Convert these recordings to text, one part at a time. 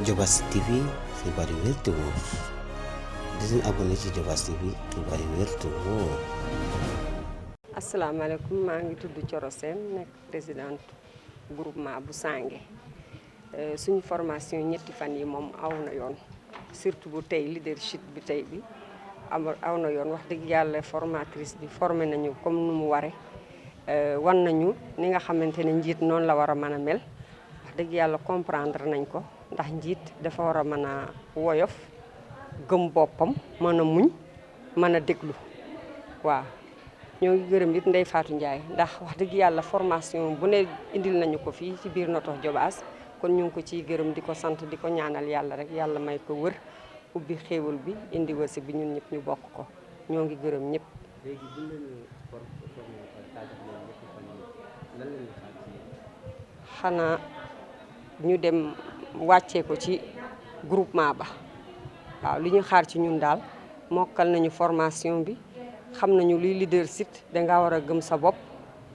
Diobass TV xibaar yu wér te wóor di leen abonné ci Diobass TV xibaar yu wér te wóor. asalaamaaleykum maa ngi tudd Thioro Sène nekk présidente groupement bu Sangué suñu formation ñetti fan yi moom aw na yoon surtout bu tey leadership bi tey bi aw na yoon wax dëgg yàlla formatrice bi formé nañu comme nu mu ware wan nañu ni nga xamante ne njiit noonu la war a mën a mel wax dëgg yàlla comprendre nañ ko ndax njiit dafa war a mën a woyof gëm boppam mën a muñ mën a déglu waaw. ñoo ngi gërëm it Ndeye Fatou Ndiaye ndax wax dëgg yàlla formation bu ne indil nañu ko fii ci biir Notto Diobass kon ñu ngi ko ciy gërëm di ko sant di ko ñaanal yàlla rek yàlla may ko wër ubbi xéewal bi indi wërsëg bi ñun ñëpp ñu bokk ko ñoo ngi gërëm ñëpp. léegi bu leen xanaa ñu dem wàccee ko ci groupement ba waaw li ñu xaar ci ñun daal mokkal nañu formation bi. xam nañu luy leadership danga war a gëm sa bopp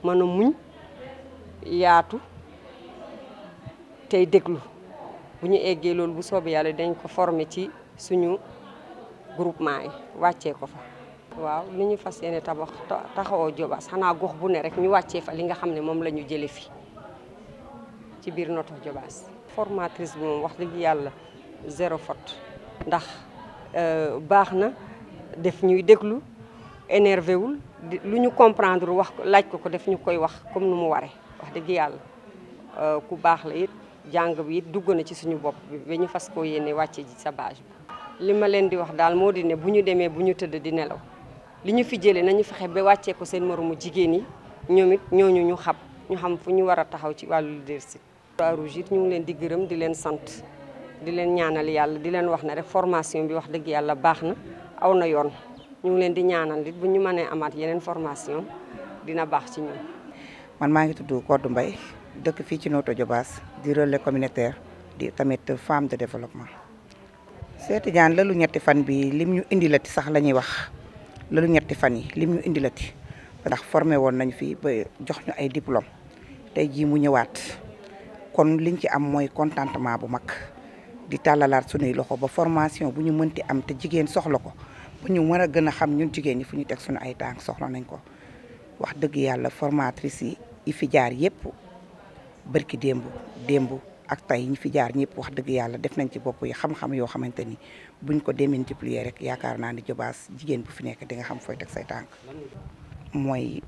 mën a muñ yaatu tey déglu bu ñu eggee loolu bu soobee yàlla dañ ko former ci suñu groupement yi wàccee ko fa. waaw li ñu fas yéene taxawoo Diobass xanaa gox bu ne rek ñu wàccee fa li nga xam ne moom la ñu jëlee fi ci biir Notto Diobass. formatrice bi moom wax dëgg yàlla zéro faute ndax baax na def ñuy déglu. énervé wul lu ñu comprendre wax laaj ko def ñu koy wax comme nu mu waree wax dëgg yàlla ku baax la it jàng bi it dugg na ci suñu bopp bi ba ñu fas koo yéene wàcce ji sa bâche bi. li ma leen di wax daal moo di ne bu ñu demee bu ñu tëdd di nelaw li ñu fi jëlee nañu fexe ba wàccee ko seen moromu jigéen yi ñoom it ñooñu ñu xam fu ñu war a taxaw ci wàllu leadership. Croix-Rouge it ñu ngi leen di gërëm di leen sant di leen ñaanal yàlla di leen wax ne rek formation bi wax dëgg yàlla baax na aw na yoon. ñu ngi leen di ñaanal it bu ñu mënee amaat yeneen formation dina baax ci ñun. man maa ngi tudd Kodou Mbaye dëkk fii ci Notto Diobass di relais communautaire di tamit femme de développement. Seeti Diagne lalu ñetti fan bi lim ñu indilati sax la ñuy wax lalu ñetti fan yi lim ñu indilati ndax formé woon nañu fi ba jox ñu ay diplôme tey jii mu ñëwaat kon liñ ci am mooy contentement bu mag di tàllalaat sunuy loxo ba formation bu ñu mënti am te jigéen soxla ko. bu ñu mën a gën a xam ñun jigéen ñi fu ñu teg suñu ay tànk soxla nañ ko wax dëgg yàlla formatrice yi fi jaar yëpp barki démb ak tey ñi fi jaar ñëpp wax dëgg yàlla def nañ ci bopp yi xam-xam yoo xamante ni buñ ko démultiplier rek yaakaar naa ni Diobass jigéen bu fi nekk di nga xam fooy teg say tànk. mooy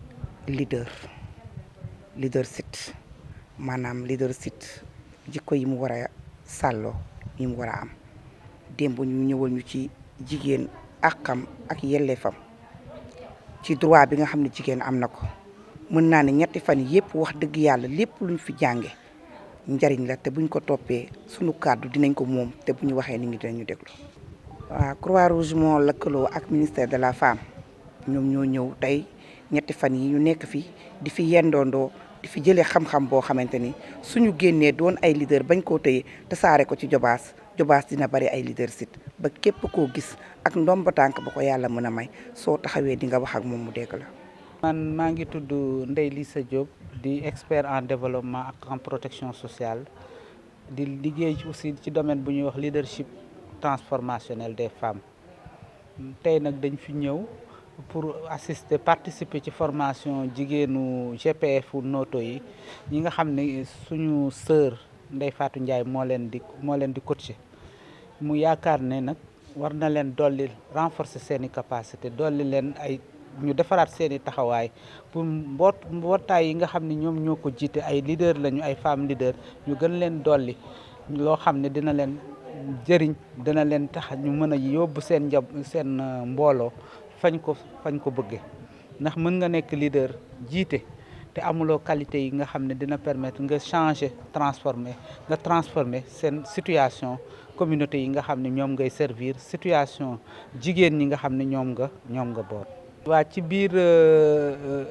leadership maanaam leadership jikko yi mu war a sàlloo yi mu war a am démb ñu ñëwal ñu ci jigéen. àqam ak yelleefam ci droit bi nga xam ne jigéen am na ko mën naa ne ñetti fan yëpp wax dëgg yàlla lépp luñ fi jànge njariñ la te buñ ko toppee sunu kàddu dinañ ko moom te bu ñu waxee nit ñi dinañu déglu. waaw Croix-Rouge moo lëkkaloo ak ministère de la femme ñoom ñoo ñëw tey ñetti fan yi ñu nekk fi di fi yendoondoo di fi jëlee xam-xam boo xamante ni suñu génnee doon ay leader bañ koo tëye te saare ko ci Diobass dina bari ay leadership ba képp koo gis ak ndomba tànk ba ko yàlla mën a may soo taxawee di nga wax ak moom mu dégg la. man maa ngi tudd Ndeye Lissa Diop di expert en développement ak en protection sociale di liggéey aussi ci domaine bu ñuy wax leadership transformationnel des femmes tey nag dañ fi ñëw pour participer ci formation jigéenu GPF Notto yi ñi nga xam ne suñu sœur Ndeye Fatou Ndiaye moo leen di coacher mu yaakaar ne nag war na leen dolli renforcer seen i capacité dolli leen ñu defaraat seen i taxawaay pour mbootaay yi nga xam ne ñoom ñoo ko jiite ay leader lañu ay femmes leader ñu gën leen dolli loo xam ne dina leen jëriñ dina leen tax ñu mën a yóbbu seen mbooloo fañ ko bëgge ndax mën nga nekk leader jiite te amuloo qualité yi nga xam ne dina permettre nga transformer seen situation communauté yi nga xam ne ñoom ngay servir situation jigéen ñi nga xam ne ñoom nga boot. waa ci biir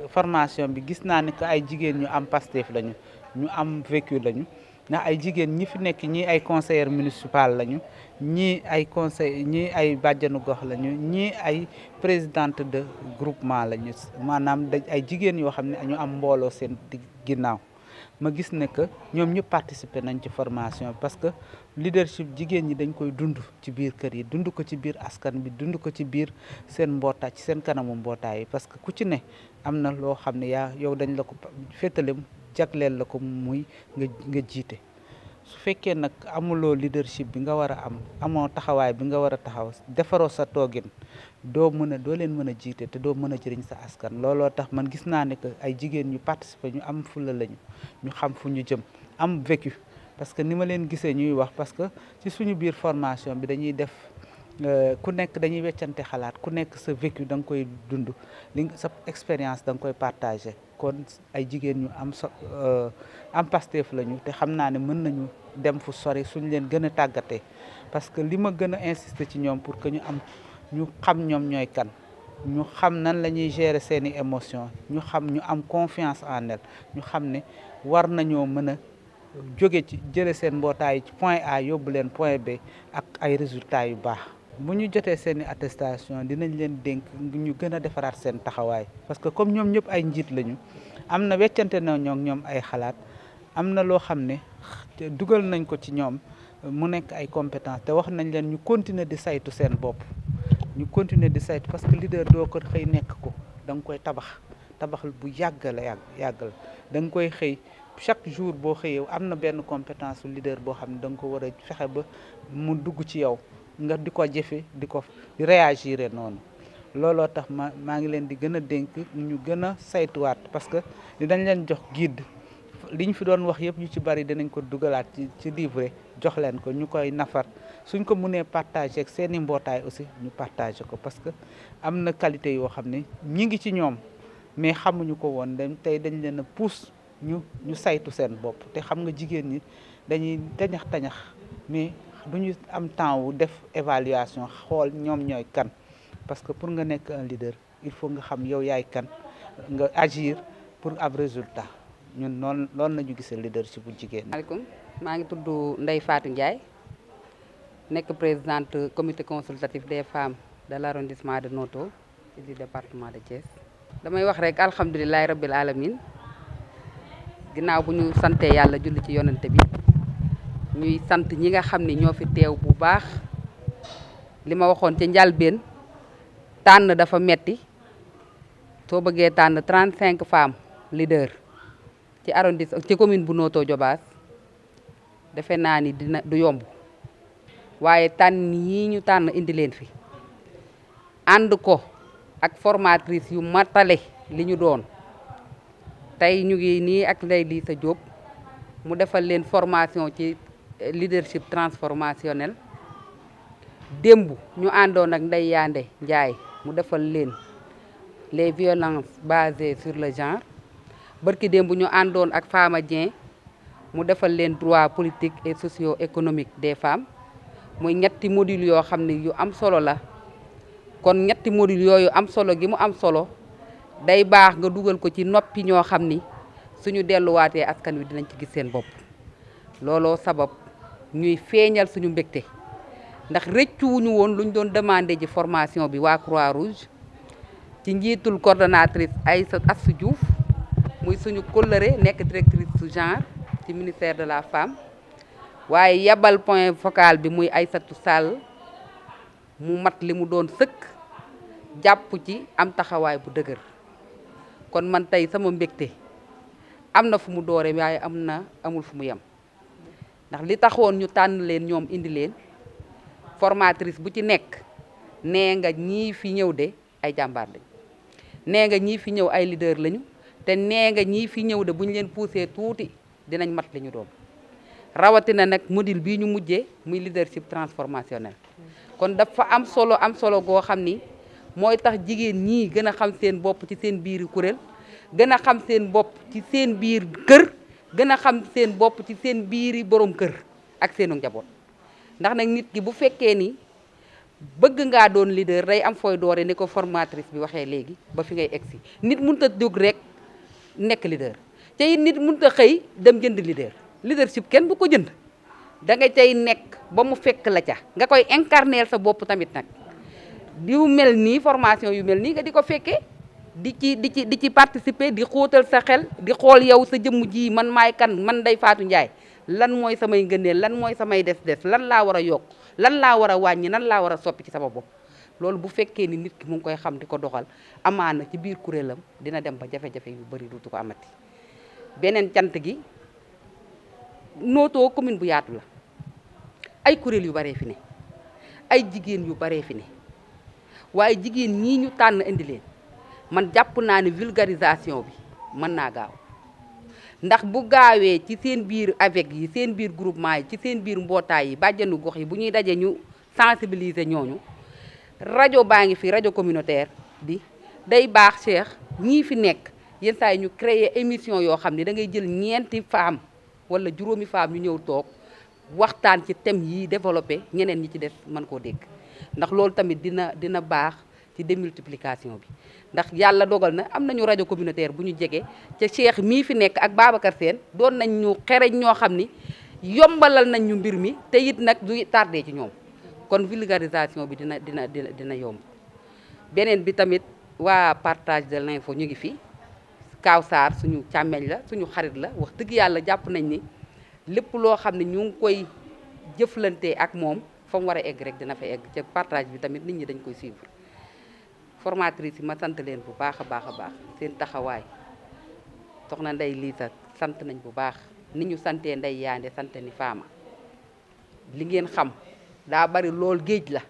formation bi gis naa ne que ay jigéen ñu am Pastef lañu ñu am vécu lañu ndax ay jigéen ñi fi nekk ñii ay conseillère municipal lañu ñii ay bàjjanu gox lañu ñii ay présidente de groupement lañu maanaam ay jigéen yoo xam ne ñu am mbooloo seen ginnaaw ma gis ne que ñoom ñëpp participer nañ ci formation parce que leadership jigéen ñi dañ koy dund ci biir kër yi dund ko ci biir askan bi dund ko ci biir seen mbootaay ci seen kanamu mbootaay yi parce que ku ci ne am na loo xam ne yow dañ la ko féetale jagleel la ko muy nga jiite. su fekkee nag amuloo leadership bi nga war a am amoo taxawaay bi nga war a taxaw defaroo sa toogin doo leen mën a jiite te doo mën a jëriñ sa askan. looloo tax man gis naa ne que ay jigéen ñu participer ñu am fulla lañu ñu xam fu ñu jëm am vécu parce que ni ma leen gisee ñuy wax parce que ci suñu biir formation bi dañuy def ku nekk dañuy weccante xalaat ku nekk sa vécu da nga koy dund sa expérience da nga koy partager. kon ay jigéen ñu am Pastef lañu te xam naa ne mën nañu dem fu sori suñ leen gën a tàggatee parce que li ma gën a insister ci ñoom pour que ñu xam ñoom ñooy kan ñu xam nan la ñuy gérer seeni émotion ñu am confiance en elle ñu xam ne war nañoo mën a jóge ci jële seen mbootaay ci point A yóbbu leen point B ak ay résultats yu baax. bu ñu jotee seeni attestation dinañ leen dénk ñu gën a defaraat seen taxawaay parce que comme ñoom ñëpp ay njiit lañu am na weccante na ñoom ay xalaat am na loo xam ne dugal nañ ko ci ñoom mu nekk ay compétence te wax nañ leen ñu continuer di saytu seen bopp ñu continuer di saytu parce que leader doo ko xëy nekk ko da nga koy tabax bu yàgg la da nga koy xëy chaque jour boo xëyee am na benn compétence leader boo xam ne da nga ko war a fexe ba mu dugg ci yow nga di ko jëfe di réagir noonu. looloo tax maa ngi leen di gën a dénk ñu gën a saytuwaat parce que dañ leen jox guide liñ fi doon wax yëpp yu ci bari dinañ ko dugalaat ci livre jox leen ko ñu koy nafar suñ ko mënee partager ak seeni mbootaay aussi ñu partager ko parce que am na qualité yoo xam ne ñi ngi ci ñoom mais xamuñu ko woon tey dañ leen a pousse ñu saytu seen bopp te xam nga jigéen ñi dañuy tañax mais duñu am temps wu def évaluation xool ñoom ñooy kan parce que pour nga nekk un leader il faut nga xam yow yaay kan nga agir pour ab résultat ñun loolu la ñu gisee leadership bu jigéen. maaleykum maa ngi tudd Ndeye Fatou Ndiaye nekk présidente comité consultatif des femmes de l' arrondissement de Noto du département de Thiès. damay wax rek alhamdulilahi rabbil alamin ginnaaw bu ñu santee yàlla julli ci yonante bi ñuy sant ñi nga xam ne ñoo fi teew bu baax li ma waxoon ca njalbeen tànn dafa metti soo bëggee tànn 35 femmes leader ci arrondissement ci commune bu Notto Diobass defe naa ni du yomb waaye tànn yi ñu tànn indi leen fi ànd ko ak formatrice yu matale li ñu doon tey ñu ngi nii ak Ndeye Lissa Diop mu defal leen formation ci leadership transformationnel démb ñu àndoon ak Ndeye Yande Ndiaye mu defal leen les violences basées sur le genre barki démb ñu àndoon ak Fama Dieng mu defal leen droit politique et socio-économique des femmes muy ñetti module yoo xam ne yu am solo la kon ñetti module yooyu am solo gi mu am solo day baax nga dugal ko ci noppi ñoo xam ni suñu delluwaatee askan wi dinañ ci gis seen bopp looloo sabab ñuy feeñal suñu mbégte ndax rëccu wuñu woon luñ doon demandé ji formation bi waa Croix-Rouge ci njiitul coordonnatrice Aïssatou Assou Diouf muy suñu kóllëre nekk directrice su genre ci ministère de la femme waaye yabal point focal bi muy Aïssatou Sall mu mat li mu doon sëkk jàpp ci am taxawaay bu dëgër kon man tey sama mbégte am na fu mu doore waaye amul fu mu yem ndax li taxoon ñu tànn leen ñoom indi leen formatrice bu ci nekk nee nga ñii fi ñëw de ay jàmbaar lañu nee nga ñii fi ñëw ay leader lañu te nee nga ñii fi ñëw de bu ñu leen poussé tuuti dinañ mat li ñu doon rawatina nag module bii ñu mujjee muy leadership transformationnel kon dafa am solo goo xam ni mooy tax jigéen ñii gën a xam seen bopp ci seen biir kuréel gën a xam seen bopp ci seen biir kër gën a xam seen bopp ci seen biiri borom kër ak seenu njaboot ndax nag nit ki bu fekkee ni bëgg ngaa doon leader day am fooy doore ni ko formatrice bi waxee léegi ba fi ngay egsi nit mënut a jóg rek nekk leader te it nit mënut a xëy dem jënd leadership kenn du ko jënd da nga cay nekk ba mu fekk la ca nga koy incarner sa bopp tamit nag yu mel nii formation yu mel nii nga di ko fekkee di ci participer di xóotal sa xel di xool yow sa jëmm ji man maay kan man Ndeye Fatou Ndiaye lan mooy samay ngëneel lan mooy samay des lan laa war a yokk lan laa war a wàññi nan laa war a soppi ci sama bopp. loolu bu fekkee ni nit ki mu ngi koy xam di ko doxal amaana ci biir kuréelam dina dem ba jafe-jafe yu bari duutu ko amati. beneen cant gi Noto commune bu yaatu la ay kuréel yu baree fi ne ay jigéen yu baree fi ne waaye jigéen ñii ñu tànn indi leen man jàpp naa ne vulgarisation bi mën naa gaaw ndax bu gaawee ci seen biir avec yi seen biir groupement yi ci seen biir mbootaay yi bàjjanu gox yi bu ñuy dajee ñu sensibiliser ñooñu rajo baa ngi fi rajo communautaire bi day baax Cheikh ñii fi nekk yenn saa yi ñu créer émission yoo xam ne da ngay jël ñeenti femme wala juróomi femme ñu ñëw toog waxtaan ci thème yi développé ñeneen ñi ci def mën koo dégg ndax loolu tamit dina baax ci démultiplication bi ndax yàlla dogal na am nañu rajo communautaire bu ñu jege ca Cheikh mii fi nekk ak Babacar Sène doon nañ ñu xereñ ñoo xam ni yombalal nañ ñu mbir mi te it nag du tardé ci ñoom kon vulgarisation bi dina yomb. beneen bi tamit waa partage de l'info ñu ngi fi Kaaw Sarr suñu càmmeñ la suñu xarit la wax dëgg yàlla jàpp nañ ni lépp loo xam ne ñu ngi koy jëflante ak moom fa mu war a egg rek dina fa egg ca partage bi tamit nit ñi dañ koy suivre. formatrice yi ma sant leen bu baax a baax seen taxawaay soxna Ndeye Lisa sant nañ bu baax ni ñu santee Ndeye Yande sant ni Fama li ngeen xam daa bari lool géej la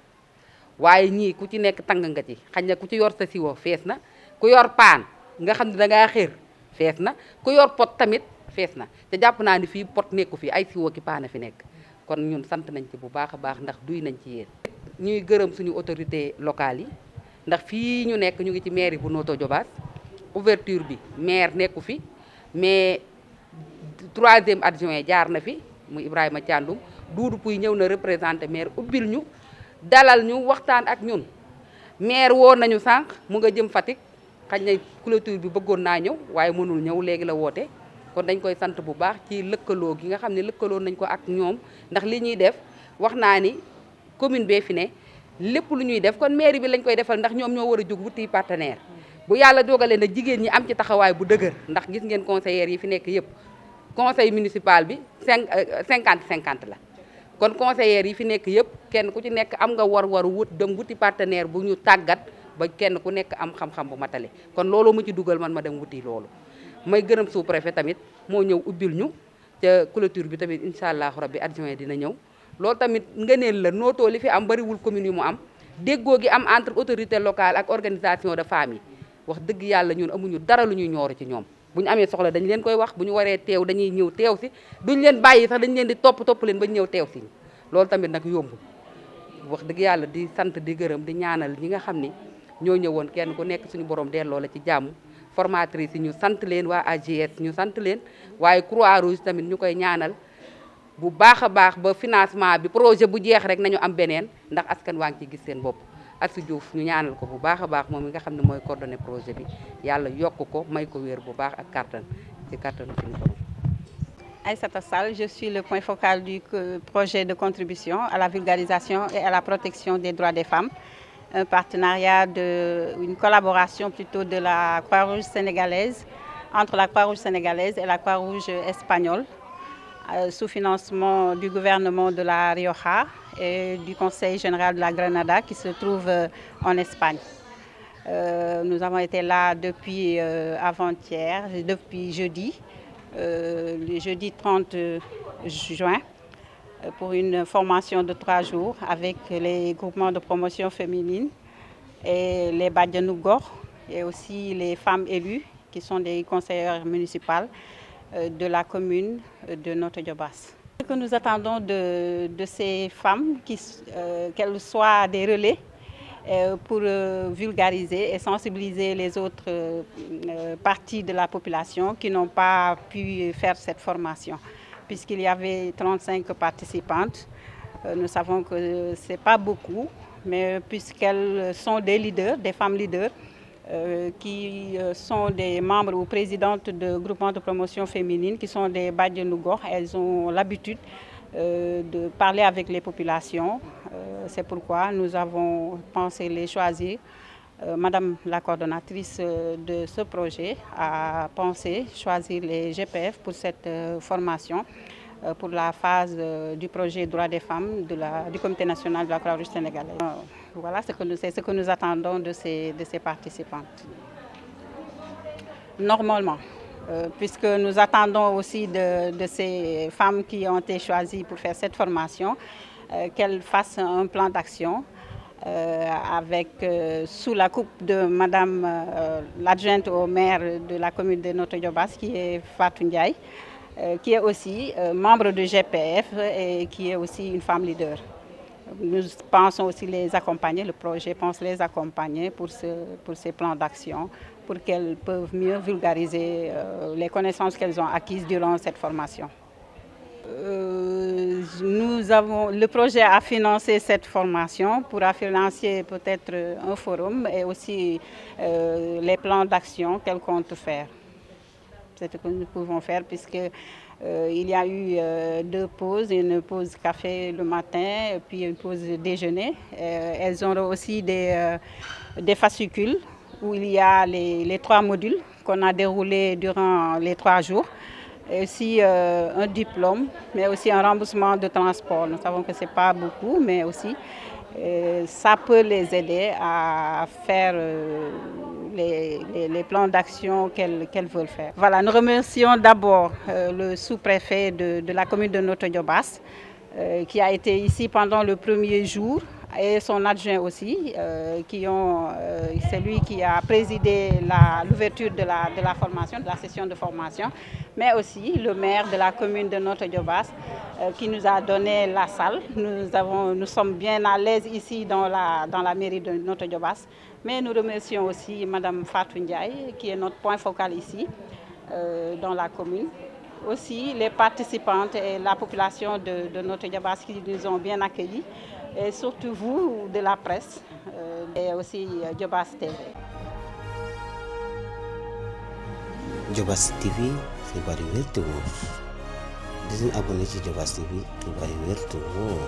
waaye ñii ku ci nekk tàng nga ci xañ na ku ci yor sa siwo fees na ku yor paan nga xam ne dangaa xër fees na ku yor pot tamit fees na te jàpp naa ni fii pot nekku fi ay siwo ki paana fi nekk kon ñun sant nañ ci bu baax a baax ndax duy nañ ci yéen ñuy gërëm suñu autorité locale yi ndax fii ñu nekk ñu ngi ci mairie bu Notto Diobass ouverture bi maire nekku fi mais 3e adjoint jaar na fi muy Ibrahima Thiandoum Doudou Pouy ñëw na représenté maire ubbil ñu dalal ñu waxtaan ak ñun maire woo nañu sànq mu nga jëm Fatick xañ na clôture bi bëggoon naa ñëw waaye mënul ñëw léegi la woote kon dañ koy sant bu baax ci lëkkaloo gi nga xam ne lëkkaloo nañ ko ak ñoom ndax li ñuy def wax naa ni commune bee fi ne lépp lu ñuy def kon mairie bi lañ koy defal ndax ñoom ñoo war a jóg wuti partenaire bu yàlla dogalee na jigéen ñi am ci taxawaay bu dëgër ndax gis ngeen conseillers yi fi nekk yëpp conseil municipal bi 50-50 la kon conseillers yi fi nekk yëpp kenn ku ci nekk am nga war wut dem wuti partenaire bu ñu tàggat ba kenn ku nekk am xam-xam bu matale kon loolu mu ci dugal man ma dem wuti loolu may gërëm sous-préfet tamit moo ñëw ubbil ñu ca clôture bi tamit incha allah rabbi adjoint dina ñëw loolu tamit ngëneel la Notto li fi am bariwul commune yu mu am déggoo gi am entre autorité locale ak organisation de femmes yi wax dëgg yàlla ñun amuñu dara lu ñuy ñooru ci ñoom bu ñu amee soxla dañ leen koy wax bu ñu waree teew dañuy ñëw teew si duñ leen bàyyi sax dañ leen di topp leen ba ñu ñëw teew si loolu tamit nag yombul wax dëgg yàlla di sant di gërëm di ñaanal ñi nga xam ni ñoo ñëwoon kenn ku nekk suñu borom delloo la ci jàmm formatrice yi ñu sant leen waa AGS ñu sant leen waaye Croix-Rouge tamit ñu koy ñaanal bu baax a baax ba financement bi projet bu jeex rek nañu am beneen ndax askan waa ngi ciy gis seen bopp Astou Diouf ñu ñaanal ko bu baax a baax moom mi nga xam ne mooy coordonné projet bi yàlla yokk ko may ko wér bu baax ak kattan ci kattanu suñu borom. Aïssata Sall, je suis le point focal du projet de contribution à la vulgarisation et à la protection des droits des femmes. Un partenariat, une collaboration plutôt de la Croix-Rouge sénégalaise, entre la Croix-Rouge sénégalaise et la Croix-Rouge espagnole, sous financement du gouvernement de la Rioja et du Conseil général de la Grenada qui se trouve en Espagne. Nous avons été là depuis avant-hier, depuis jeudi, le jeudi 30 juin, pour une formation de 3 jours avec les groupements de promotion féminine et les Badianou Gor et aussi les femmes élues qui sont des conseillères municipales de la commune de Notto Diobass. Ce que nous attendons de ces femmes, qu'elles soient des relais pour vulgariser et sensibiliser les autres parties de la population qui n'ont pas pu faire cette formation. Puisqu'il y avait 35 participantes, nous savons que ce n'est pas beaucoup, mais puisqu'elles sont des leaders, des femmes leaders, qui sont des membres ou présidentes de groupements de promotion féminine, qui sont des Badianou Gor, elles ont l'habitude de parler avec les populations. C'est pourquoi nous avons pensé les choisir Madame la coordonnatrice de ce projet a pensé choisir les GPF pour cette formation, pour la phase du projet droits des femmes du Comité national de la Croix-Rouge sénégalaise. Voilà ce que nous attendons de ces participantes. Normalement, puisque nous attendons aussi de ces femmes qui ont été choisies pour faire cette formation, qu'elles fassent un plan d'action sous la coupe de Madame l'adjointe au maire de la commune de Notto Diobass, qui est Fatou Ndiaye, qui est aussi membre du GPF et qui est aussi une femme leader. Nous pensons aussi les accompagner, le projet pense les accompagner pour ces plans d'action, pour qu'elles peuvent mieux vulgariser les connaissances qu'elles ont acquises durant cette formation. Le projet a financé cette formation, pourra financer peut-être un forum et aussi les plans d'action qu'elle compte faire. C'est ce que nous pouvons faire puisque il y a eu 2 pauses, une pause café le matin et puis une pause déjeuner. Elles auront aussi des fascicules où il y a les 3 modules qu'on a déroulés durant les 3 jours. Et aussi un diplôme, mais aussi un remboursement de transport. Nous savons que ce n'est pas beaucoup, mais aussi ça peut les aider à faire les plans d'action qu'elles veulent faire. Voilà, nous remercions d'abord le sous-préfet de la commune de Notto Diobass qui a été ici pendant le premier jour et son adjoint aussi, c'est lui qui a présidé l'ouverture de la formation, de la session de formation, mais aussi le maire de la commune de Notto Diobass qui nous a donné la salle. Nous sommes bien à l'aise ici dans la mairie de Notto Diobass, mais nous remercions aussi Madame Fatou Ndiaye qui est notre point focal ici dans la commune. Aussi les participantes et la population de Notto Diobass qui nous ont bien accueillis. Et surtout vous de la presse et aussi Diobass TV. Diobass TV xibaar yu wér te wóor di leen abonné ci Diobass TV xibaar yu wér te wóor.